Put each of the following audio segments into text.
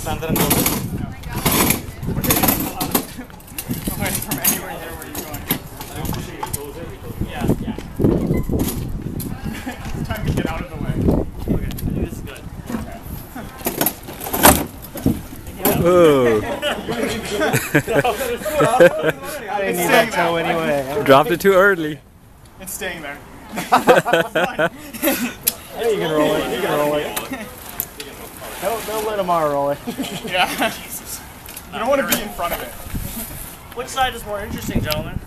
From anywhere here, where are you going? Yeah, yeah. It's time to get out of the way. Okay, I think this is good. Oh. I didn't need that toe anyway. Dropped it too early. It's staying there. Yeah, you can roll it. You can roll it. Don't let Amar roll it. Yeah. You don't want to be in front of it. Which side is more interesting, gentlemen?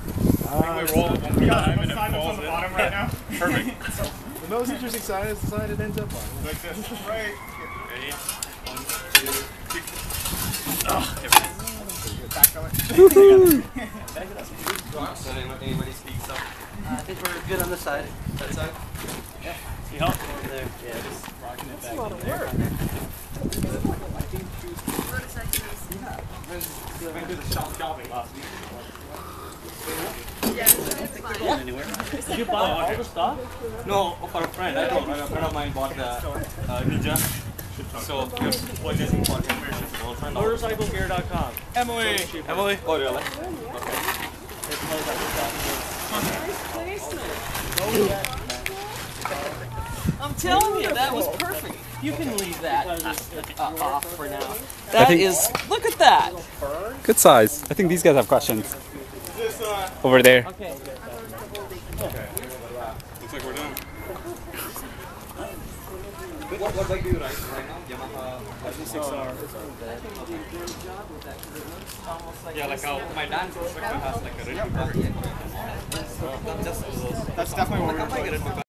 I think we roll it one more time and it falls on the bottom right now. Perfect. The most interesting side is the side it ends up on. Like this. Right. Ready? 1, 2, 3. Back on it. So anybody speaks up? I think we're good on this side. That side? Yeah. You help over there. Yeah, just rocking it back in there. Went to the shop shopping last week. Anywhere. Did you buy all the stuff? No, for a friend. I don't. A friend of mine bought the Ninja. So we're purchasing for him. Motorcyclegear.com. Emily. Emily? Oh, really? Okay. I'm telling you, that was perfect. You can leave that off for now. That is, look at that. Good size. I think these guys have questions. Over there. Okay. Looks like we're done. What bike do you ride right now? Yamaha 6R. Yeah, like how my dance instructor has like a really perfect. That's definitely what we're doing.